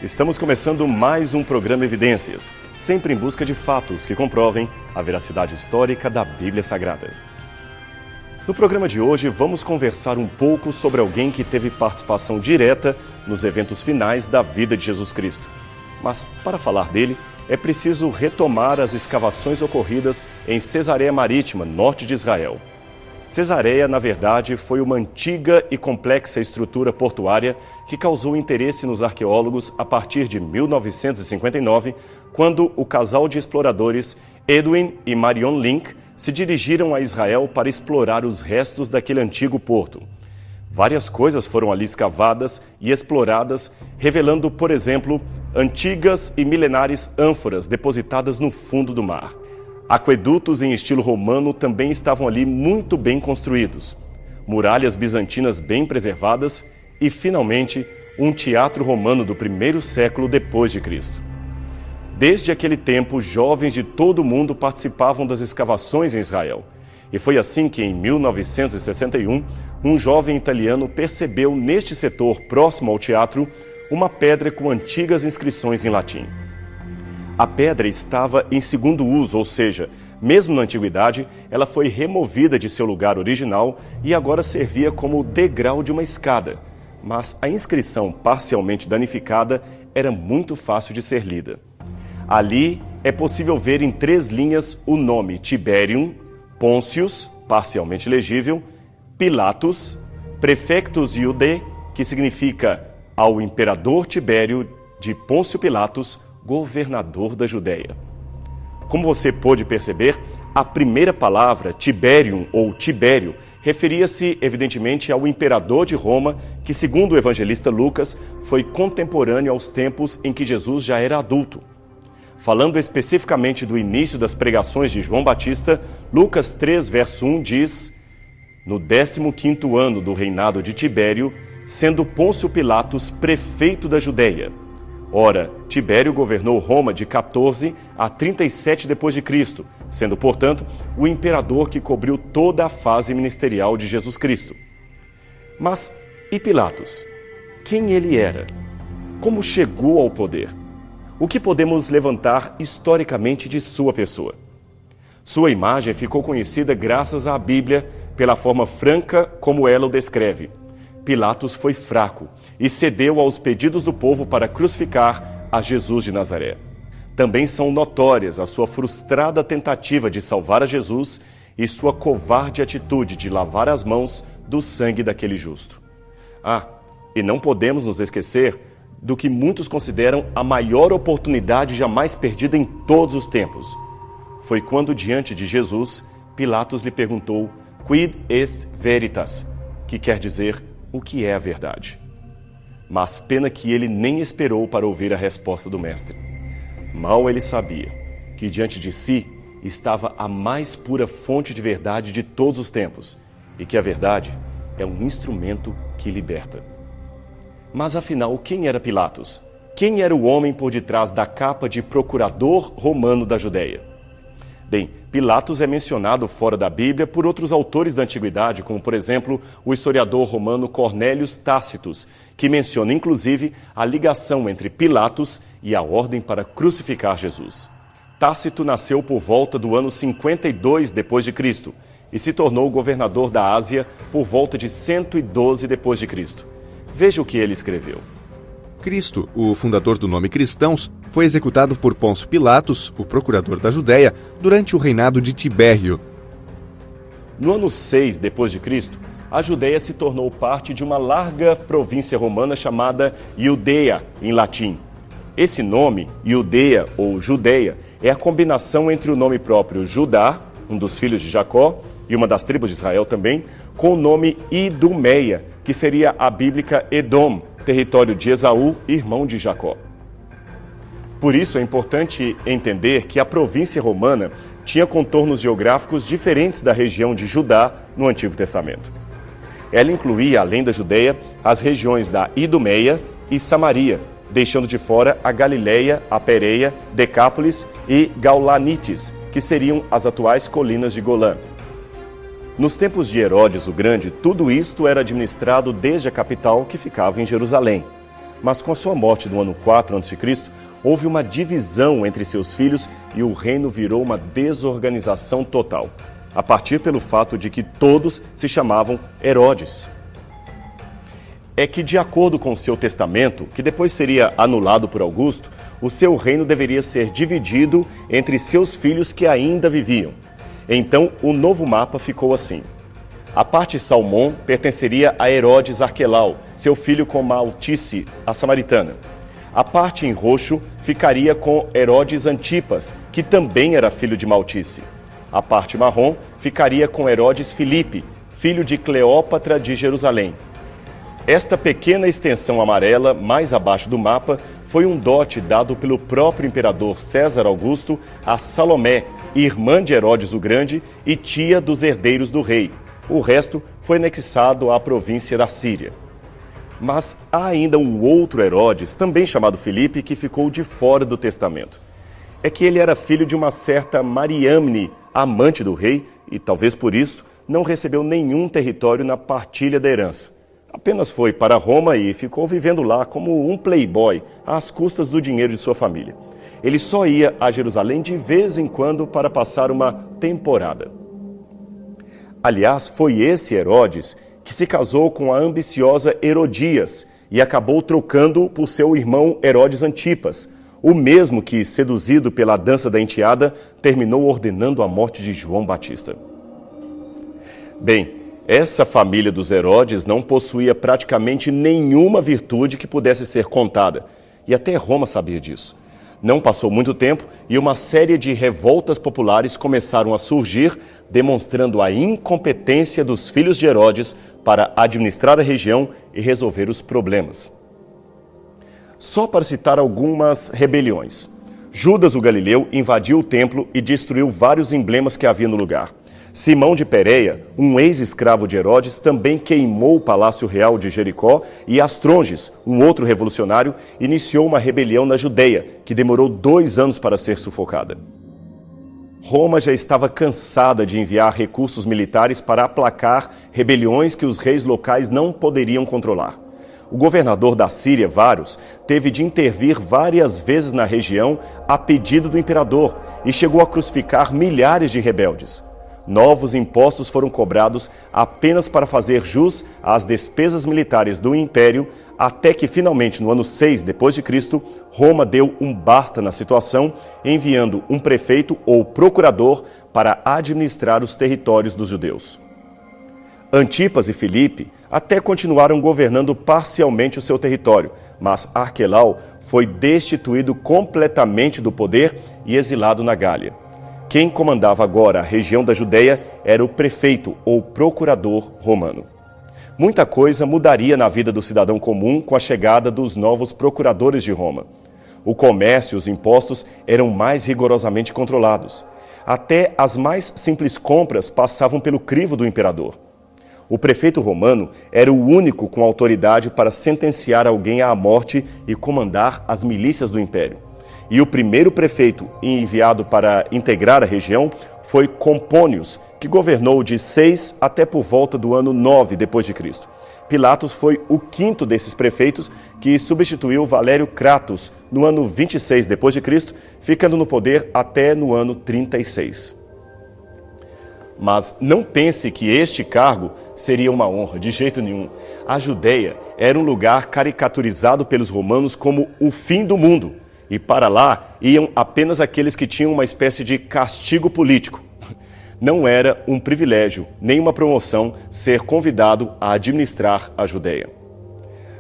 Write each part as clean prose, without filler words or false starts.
Estamos começando mais um programa Evidências, sempre em busca de fatos que comprovem a veracidade histórica da Bíblia Sagrada. No programa de hoje, vamos conversar um pouco sobre alguém que teve participação direta nos eventos finais da vida de Jesus Cristo. Mas, para falar dele, é preciso retomar as escavações ocorridas em Cesareia Marítima, norte de Israel. Cesareia, na verdade, foi uma antiga e complexa estrutura portuária que causou interesse nos arqueólogos a partir de 1959, quando o casal de exploradores Edwin e Marion Link se dirigiram a Israel para explorar os restos daquele antigo porto. Várias coisas foram ali escavadas e exploradas, revelando, por exemplo, antigas e milenares ânforas depositadas no fundo do mar. Aquedutos em estilo romano também estavam ali muito bem construídos, muralhas bizantinas bem preservadas e, finalmente, um teatro romano do primeiro século depois de Cristo. Desde aquele tempo, jovens de todo o mundo participavam das escavações em Israel. E foi assim que, em 1961, um jovem italiano percebeu neste setor próximo ao teatro uma pedra com antigas inscrições em latim. A pedra estava em segundo uso, ou seja, mesmo na antiguidade, ela foi removida de seu lugar original e agora servia como degrau de uma escada. Mas a inscrição parcialmente danificada era muito fácil de ser lida. Ali é possível ver em 3 linhas o nome Tiberium, Pôncius, parcialmente legível, Pilatus, Prefectus Iudae, que significa ao imperador Tibério de Pôncio Pilatos, governador da Judéia. Como você pôde perceber, a primeira palavra, Tiberium ou Tibério, referia-se evidentemente ao imperador de Roma, que, segundo o evangelista Lucas, foi contemporâneo aos tempos em que Jesus já era adulto. Falando especificamente do início das pregações de João Batista, Lucas 3, verso 1 diz: no 15º ano do reinado de Tibério, sendo Pôncio Pilatos prefeito da Judéia. Ora, Tibério governou Roma de 14 a 37 d.C., sendo, portanto, o imperador que cobriu toda a fase ministerial de Jesus Cristo. Mas, e Pilatos? Quem ele era? Como chegou ao poder? O que podemos levantar historicamente de sua pessoa? Sua imagem ficou conhecida graças à Bíblia pela forma franca como ela o descreve. Pilatos foi fraco e cedeu aos pedidos do povo para crucificar a Jesus de Nazaré. Também são notórias a sua frustrada tentativa de salvar a Jesus e sua covarde atitude de lavar as mãos do sangue daquele justo. E não podemos nos esquecer do que muitos consideram a maior oportunidade jamais perdida em todos os tempos. Foi quando, diante de Jesus, Pilatos lhe perguntou Quid est veritas, que quer dizer o que é a verdade. Mas pena que ele nem esperou para ouvir a resposta do mestre. Mal ele sabia que diante de si estava a mais pura fonte de verdade de todos os tempos e que a verdade é um instrumento que liberta. Mas afinal, quem era Pilatos? Quem era o homem por detrás da capa de procurador romano da Judéia? Bem, Pilatos é mencionado fora da Bíblia por outros autores da Antiguidade, como, por exemplo, o historiador romano Cornélios Tácitus, que menciona, inclusive, a ligação entre Pilatos e a ordem para crucificar Jesus. Tácito nasceu por volta do ano 52 d.C. e se tornou governador da Ásia por volta de 112 d.C. Veja o que ele escreveu. Cristo, o fundador do nome cristãos, foi executado por Pôncio Pilatos, o procurador da Judéia, durante o reinado de Tibério. No ano 6 d.C., a Judéia se tornou parte de uma larga província romana chamada Iudeia, em latim. Esse nome, Iudeia ou Judéia, é a combinação entre o nome próprio Judá, um dos filhos de Jacó, e uma das tribos de Israel também, com o nome Idumeia, que seria a bíblica Edom, território de Esaú, irmão de Jacó. Por isso é importante entender que a província romana tinha contornos geográficos diferentes da região de Judá no Antigo Testamento. Ela incluía, além da Judéia, as regiões da Idumeia e Samaria, deixando de fora a Galileia, a Pérea, Decápolis e Gaulanites, que seriam as atuais colinas de Golã. Nos tempos de Herodes o Grande, tudo isto era administrado desde a capital, que ficava em Jerusalém. Mas com a sua morte no ano 4 a.C., houve uma divisão entre seus filhos e o reino virou uma desorganização total, a partir pelo fato de que todos se chamavam Herodes. É que, de acordo com seu testamento, que depois seria anulado por Augusto, o seu reino deveria ser dividido entre seus filhos que ainda viviam. Então, o novo mapa ficou assim. A parte Salmão pertenceria a Herodes Arquelau, seu filho com Maltice, a samaritana. A parte em roxo ficaria com Herodes Antipas, que também era filho de Maltice. A parte marrom ficaria com Herodes Filipe, filho de Cleópatra de Jerusalém. Esta pequena extensão amarela, mais abaixo do mapa, foi um dote dado pelo próprio imperador César Augusto a Salomé, irmã de Herodes o Grande e tia dos herdeiros do rei. O resto foi anexado à província da Síria. Mas há ainda um outro Herodes, também chamado Filipe, que ficou de fora do testamento. É que ele era filho de uma certa Mariamne, amante do rei, e talvez por isso não recebeu nenhum território na partilha da herança. Apenas foi para Roma e ficou vivendo lá como um playboy, às custas do dinheiro de sua família. Ele só ia a Jerusalém de vez em quando para passar uma temporada. Aliás, foi esse Herodes que se casou com a ambiciosa Herodias e acabou trocando por seu irmão Herodes Antipas, o mesmo que, seduzido pela dança da enteada, terminou ordenando a morte de João Batista. Bem, essa família dos Herodes não possuía praticamente nenhuma virtude que pudesse ser contada, e até Roma sabia disso. Não passou muito tempo e uma série de revoltas populares começaram a surgir, demonstrando a incompetência dos filhos de Herodes para administrar a região e resolver os problemas. Só para citar algumas rebeliões. Judas o Galileu invadiu o templo e destruiu vários emblemas que havia no lugar. Simão de Pérea, um ex-escravo de Herodes, também queimou o palácio real de Jericó e Astronges, um outro revolucionário, iniciou uma rebelião na Judeia, que demorou 2 anos para ser sufocada. Roma já estava cansada de enviar recursos militares para aplacar rebeliões que os reis locais não poderiam controlar. O governador da Síria, Varus, teve de intervir várias vezes na região a pedido do imperador e chegou a crucificar milhares de rebeldes. Novos impostos foram cobrados apenas para fazer jus às despesas militares do império, até que finalmente, no ano 6 d.C., Roma deu um basta na situação, enviando um prefeito ou procurador para administrar os territórios dos judeus. Antipas e Filipe até continuaram governando parcialmente o seu território, mas Arquelau foi destituído completamente do poder e exilado na Gália. Quem comandava agora a região da Judeia era o prefeito ou procurador romano. Muita coisa mudaria na vida do cidadão comum com a chegada dos novos procuradores de Roma. O comércio e os impostos eram mais rigorosamente controlados. Até as mais simples compras passavam pelo crivo do imperador. O prefeito romano era o único com autoridade para sentenciar alguém à morte e comandar as milícias do império. E o primeiro prefeito enviado para integrar a região foi Compônios, que governou de 6 até por volta do ano 9 d.C. Pilatos foi o 5º desses prefeitos, que substituiu Valério Cratus no ano 26 d.C., ficando no poder até no ano 36. Mas não pense que este cargo seria uma honra, de jeito nenhum. A Judeia era um lugar caricaturizado pelos romanos como o fim do mundo. E para lá iam apenas aqueles que tinham uma espécie de castigo político. Não era um privilégio, nem uma promoção, ser convidado a administrar a Judeia.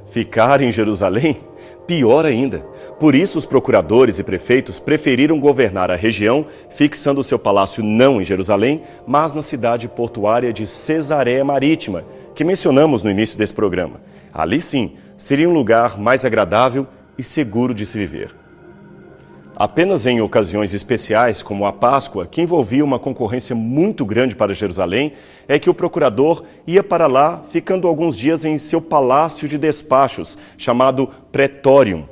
Ficar em Jerusalém? Pior ainda. Por isso os procuradores e prefeitos preferiram governar a região, fixando seu palácio não em Jerusalém, mas na cidade portuária de Cesareia Marítima, que mencionamos no início desse programa. Ali sim, seria um lugar mais agradável e seguro de se viver. Apenas em ocasiões especiais, como a Páscoa, que envolvia uma concorrência muito grande para Jerusalém, é que o procurador ia para lá, ficando alguns dias em seu palácio de despachos, chamado Pretorium.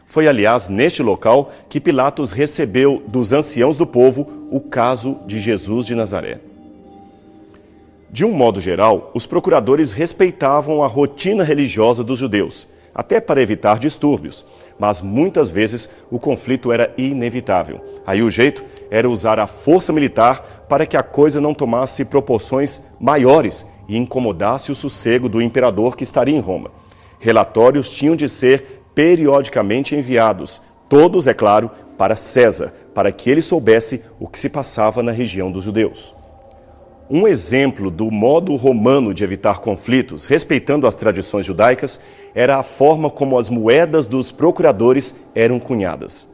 Foi, aliás, neste local que Pilatos recebeu dos anciãos do povo o caso de Jesus de Nazaré. De um modo geral, os procuradores respeitavam a rotina religiosa dos judeus, até para evitar distúrbios, mas muitas vezes o conflito era inevitável. Aí o jeito era usar a força militar para que a coisa não tomasse proporções maiores e incomodasse o sossego do imperador que estaria em Roma. Relatórios tinham de ser periodicamente enviados, todos, é claro, para César, para que ele soubesse o que se passava na região dos judeus. Um exemplo do modo romano de evitar conflitos, respeitando as tradições judaicas, era a forma como as moedas dos procuradores eram cunhadas.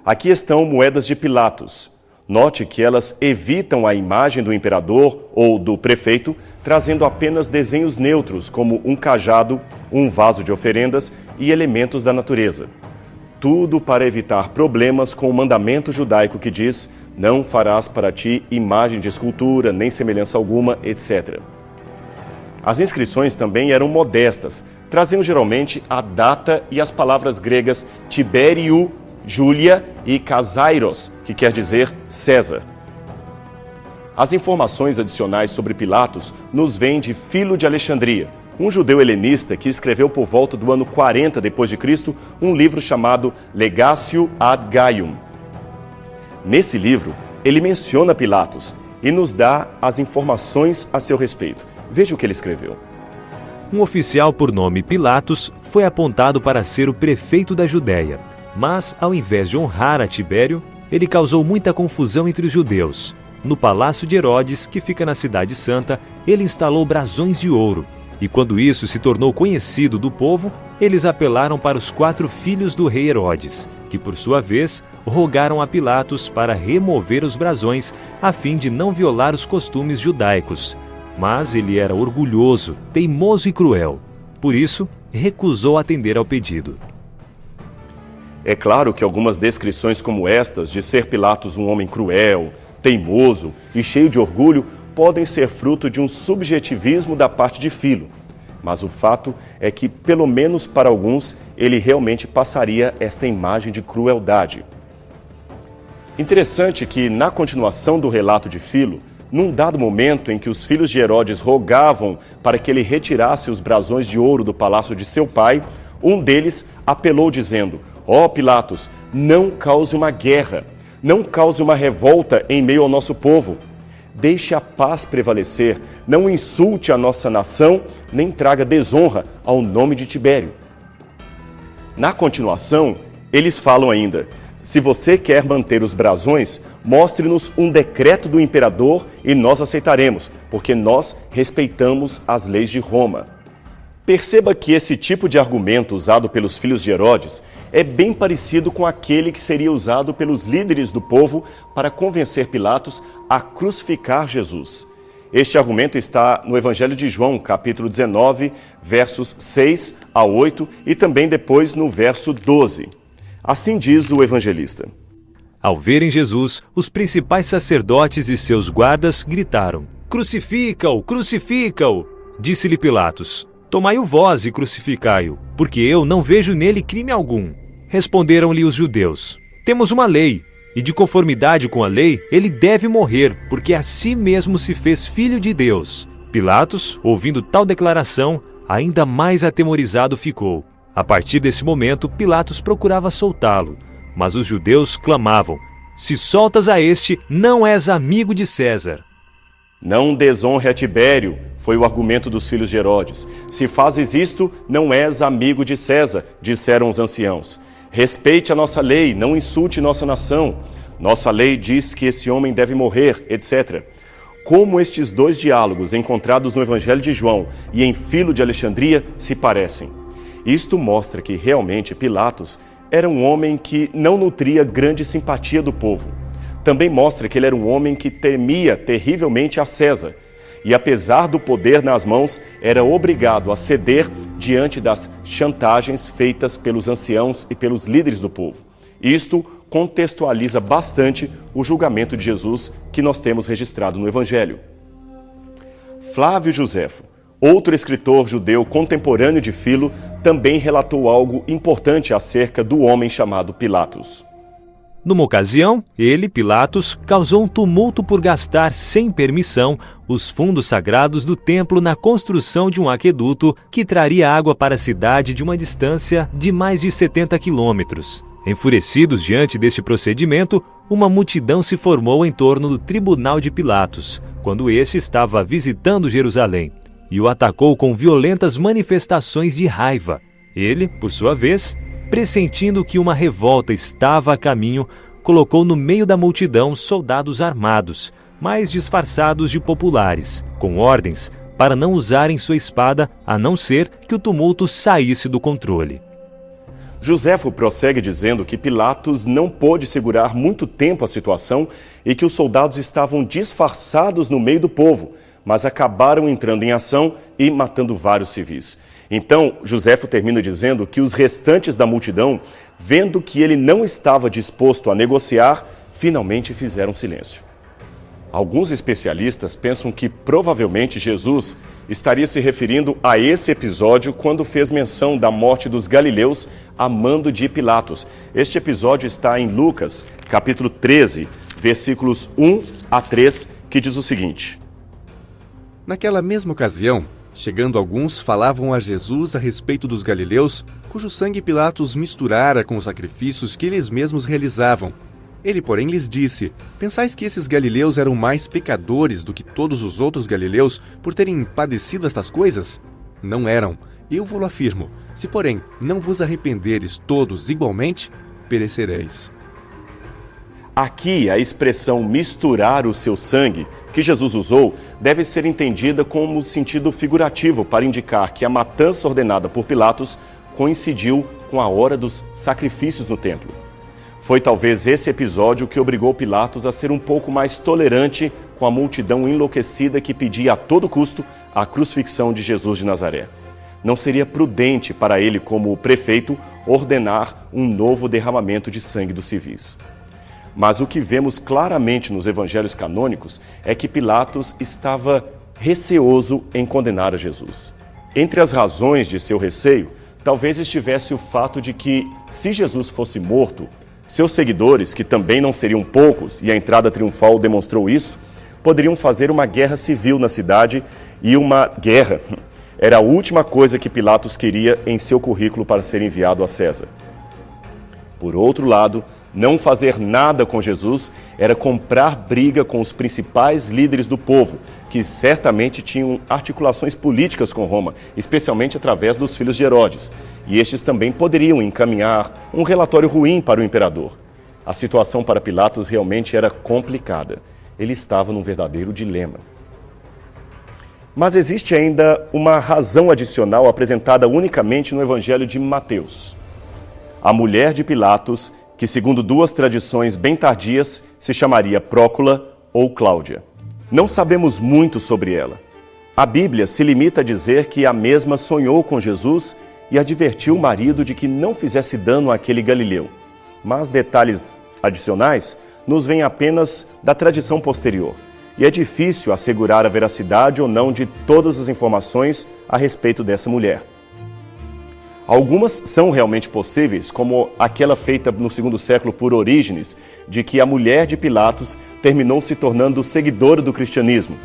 Aqui estão moedas de Pilatos. Note que elas evitam a imagem do imperador ou do prefeito, trazendo apenas desenhos neutros, como um cajado, um vaso de oferendas e elementos da natureza. Tudo para evitar problemas com o mandamento judaico que diz: não farás para ti imagem de escultura, nem semelhança alguma, etc. As inscrições também eram modestas, traziam geralmente a data e as palavras gregas Tibério, Júlia e Casairos, que quer dizer César. As informações adicionais sobre Pilatos nos vêm de Filo de Alexandria, um judeu helenista que escreveu por volta do ano 40 d.C. um livro chamado Legatio ad Gaium. Nesse livro, ele menciona Pilatos e nos dá as informações a seu respeito. Veja o que ele escreveu. Um oficial por nome Pilatos foi apontado para ser o prefeito da Judéia, mas, ao invés de honrar a Tibério, ele causou muita confusão entre os judeus. No palácio de Herodes, que fica na Cidade Santa, ele instalou brasões de ouro. E quando isso se tornou conhecido do povo, eles apelaram para os 4 filhos do rei Herodes, que por sua vez rogaram a Pilatos para remover os brasões a fim de não violar os costumes judaicos. Mas ele era orgulhoso, teimoso e cruel. Por isso, recusou atender ao pedido. É claro que algumas descrições como estas, de ser Pilatos um homem cruel, teimoso e cheio de orgulho, podem ser fruto de um subjetivismo da parte de Filo. Mas o fato é que, pelo menos para alguns, ele realmente passaria esta imagem de crueldade. Interessante que, na continuação do relato de Filo, num dado momento em que os filhos de Herodes rogavam para que ele retirasse os brasões de ouro do palácio de seu pai, um deles apelou dizendo: ó Pilatos, não cause uma guerra, não cause uma revolta em meio ao nosso povo. Deixe a paz prevalecer, não insulte a nossa nação, nem traga desonra ao nome de Tibério. Na continuação, eles falam ainda: se você quer manter os brasões, mostre-nos um decreto do imperador e nós aceitaremos, porque nós respeitamos as leis de Roma. Perceba que esse tipo de argumento usado pelos filhos de Herodes é bem parecido com aquele que seria usado pelos líderes do povo para convencer Pilatos a crucificar Jesus. Este argumento está no Evangelho de João, capítulo 19, versos 6 a 8 e também depois no verso 12. Assim diz o evangelista. Ao verem Jesus, os principais sacerdotes e seus guardas gritaram: Crucifica-o! Crucifica-o! Disse-lhe Pilatos: Tomai-o vós e crucificai-o, porque eu não vejo nele crime algum. Responderam-lhe os judeus: Temos uma lei, e de conformidade com a lei, ele deve morrer, porque a si mesmo se fez filho de Deus. Pilatos, ouvindo tal declaração, ainda mais atemorizado ficou. A partir desse momento, Pilatos procurava soltá-lo, mas os judeus clamavam: Se soltas a este, não és amigo de César. Não desonre a Tibério, foi o argumento dos filhos de Herodes. Se fazes isto, não és amigo de César, disseram os anciãos. Respeite a nossa lei, não insulte nossa nação. Nossa lei diz que esse homem deve morrer, etc. Como estes dois diálogos encontrados no Evangelho de João e em Filo de Alexandria se parecem. Isto mostra que realmente Pilatos era um homem que não nutria grande simpatia do povo. Também mostra que ele era um homem que temia terrivelmente a César e, apesar do poder nas mãos, era obrigado a ceder diante das chantagens feitas pelos anciãos e pelos líderes do povo. Isto contextualiza bastante o julgamento de Jesus que nós temos registrado no Evangelho. Flávio Josefo, outro escritor judeu contemporâneo de Filo, também relatou algo importante acerca do homem chamado Pilatos. Numa ocasião, ele, Pilatos, causou um tumulto por gastar, sem permissão, os fundos sagrados do templo na construção de um aqueduto que traria água para a cidade de uma distância de mais de 70 quilômetros. Enfurecidos diante deste procedimento, uma multidão se formou em torno do tribunal de Pilatos, quando este estava visitando Jerusalém, e o atacou com violentas manifestações de raiva. Ele, por sua vez, pressentindo que uma revolta estava a caminho, colocou no meio da multidão soldados armados, mas disfarçados de populares, com ordens para não usarem sua espada, a não ser que o tumulto saísse do controle. Joséfo prossegue dizendo que Pilatos não pôde segurar muito tempo a situação e que os soldados estavam disfarçados no meio do povo, mas acabaram entrando em ação e matando vários civis. Então, Joséfo termina dizendo que os restantes da multidão, vendo que ele não estava disposto a negociar, finalmente fizeram silêncio. Alguns especialistas pensam que provavelmente Jesus estaria se referindo a esse episódio quando fez menção da morte dos galileus a mando de Pilatos. Este episódio está em Lucas, capítulo 13, versículos 1 a 3, que diz o seguinte: Naquela mesma ocasião, chegando alguns, falavam a Jesus a respeito dos galileus, cujo sangue Pilatos misturara com os sacrifícios que eles mesmos realizavam. Ele, porém, lhes disse: Pensais que esses galileus eram mais pecadores do que todos os outros galileus por terem padecido estas coisas? Não eram, eu vou-lo afirmo. Se, porém, não vos arrependeres todos igualmente, perecereis. Aqui, a expressão misturar o seu sangue, que Jesus usou, deve ser entendida como sentido figurativo para indicar que a matança ordenada por Pilatos coincidiu com a hora dos sacrifícios no templo. Foi talvez esse episódio que obrigou Pilatos a ser um pouco mais tolerante com a multidão enlouquecida que pedia a todo custo a crucifixão de Jesus de Nazaré. Não seria prudente para ele, como prefeito, ordenar um novo derramamento de sangue dos civis. Mas o que vemos claramente nos evangelhos canônicos é que Pilatos estava receoso em condenar a Jesus. Entre as razões de seu receio, talvez estivesse o fato de que, se Jesus fosse morto, seus seguidores, que também não seriam poucos, e a entrada triunfal demonstrou isso, poderiam fazer uma guerra civil na cidade, e uma guerra era a última coisa que Pilatos queria em seu currículo para ser enviado a César. Por outro lado, não fazer nada com Jesus era comprar briga com os principais líderes do povo, que certamente tinham articulações políticas com Roma, especialmente através dos filhos de Herodes. E estes também poderiam encaminhar um relatório ruim para o imperador. A situação para Pilatos realmente era complicada. Ele estava num verdadeiro dilema. Mas existe ainda uma razão adicional apresentada unicamente no Evangelho de Mateus. A mulher de Pilatos, que segundo duas tradições bem tardias, se chamaria Prócula ou Cláudia. Não sabemos muito sobre ela. A Bíblia se limita a dizer que a mesma sonhou com Jesus e advertiu o marido de que não fizesse dano àquele galileu. Mas detalhes adicionais nos vêm apenas da tradição posterior, e é difícil assegurar a veracidade ou não de todas as informações a respeito dessa mulher. Algumas são realmente possíveis, como aquela feita no segundo século por Orígenes, de que a mulher de Pilatos terminou se tornando seguidora do cristianismo.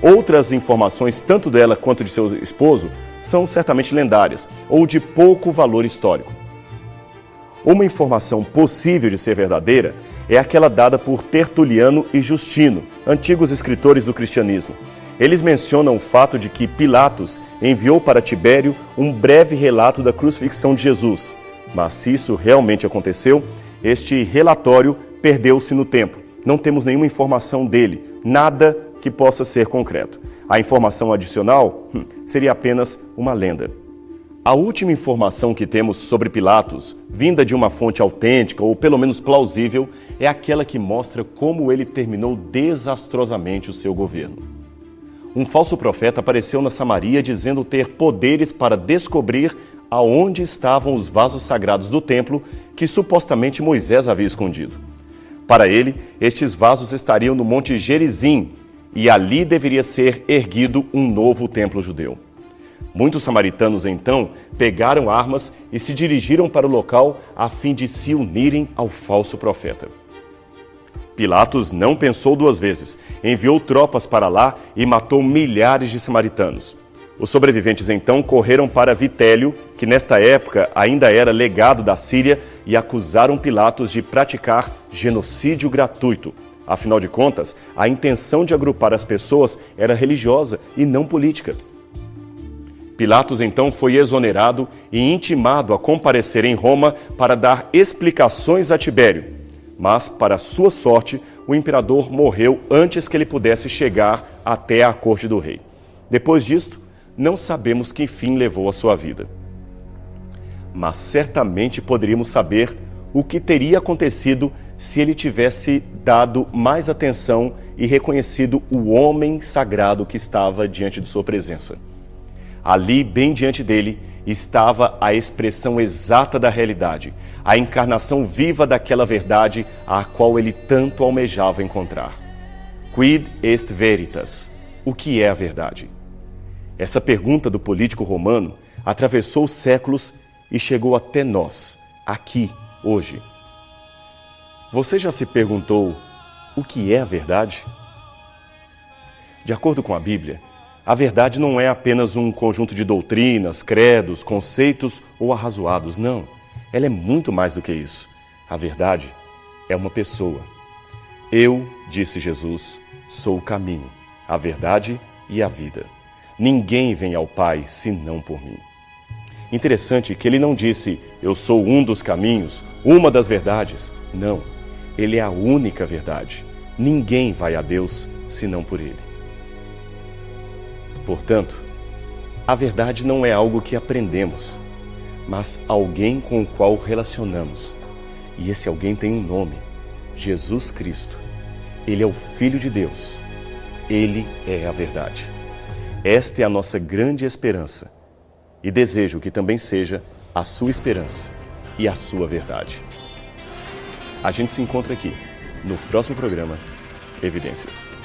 Outras informações, tanto dela quanto de seu esposo, são certamente lendárias ou de pouco valor histórico. Uma informação possível de ser verdadeira é aquela dada por Tertuliano e Justino, antigos escritores do cristianismo. Eles mencionam o fato de que Pilatos enviou para Tibério um breve relato da crucifixão de Jesus. Mas se isso realmente aconteceu, este relatório perdeu-se no tempo. Não temos nenhuma informação dele, nada que possa ser concreto. A informação adicional seria apenas uma lenda. A última informação que temos sobre Pilatos, vinda de uma fonte autêntica ou pelo menos plausível, é aquela que mostra como ele terminou desastrosamente o seu governo. Um falso profeta apareceu na Samaria dizendo ter poderes para descobrir aonde estavam os vasos sagrados do templo que supostamente Moisés havia escondido. Para ele, estes vasos estariam no Monte Gerizim e ali deveria ser erguido um novo templo judeu. Muitos samaritanos, então, pegaram armas e se dirigiram para o local a fim de se unirem ao falso profeta. Pilatos não pensou duas vezes, enviou tropas para lá e matou milhares de samaritanos. Os sobreviventes então correram para Vitélio, que nesta época ainda era legado da Síria, e acusaram Pilatos de praticar genocídio gratuito. Afinal de contas, a intenção de agrupar as pessoas era religiosa e não política. Pilatos então foi exonerado e intimado a comparecer em Roma para dar explicações a Tibério. Mas, para sua sorte, o imperador morreu antes que ele pudesse chegar até a corte do rei. Depois disto, não sabemos que fim levou a sua vida. Mas certamente poderíamos saber o que teria acontecido se ele tivesse dado mais atenção e reconhecido o homem sagrado que estava diante de sua presença. Ali, bem diante dele, estava a expressão exata da realidade, a encarnação viva daquela verdade a qual ele tanto almejava encontrar. Quid est veritas? O que é a verdade? Essa pergunta do político romano atravessou os séculos e chegou até nós, aqui, hoje. Você já se perguntou o que é a verdade? De acordo com a Bíblia, a verdade não é apenas um conjunto de doutrinas, credos, conceitos ou arrazoados, não. Ela é muito mais do que isso. A verdade é uma pessoa. Eu, disse Jesus, sou o caminho, a verdade e a vida. Ninguém vem ao Pai senão por mim. Interessante que ele não disse, eu sou um dos caminhos, uma das verdades. Não, ele é a única verdade. Ninguém vai a Deus senão por ele. Portanto, a verdade não é algo que aprendemos, mas alguém com o qual relacionamos. E esse alguém tem um nome, Jesus Cristo. Ele é o Filho de Deus. Ele é a verdade. Esta é a nossa grande esperança e desejo que também seja a sua esperança e a sua verdade. A gente se encontra aqui no próximo programa Evidências.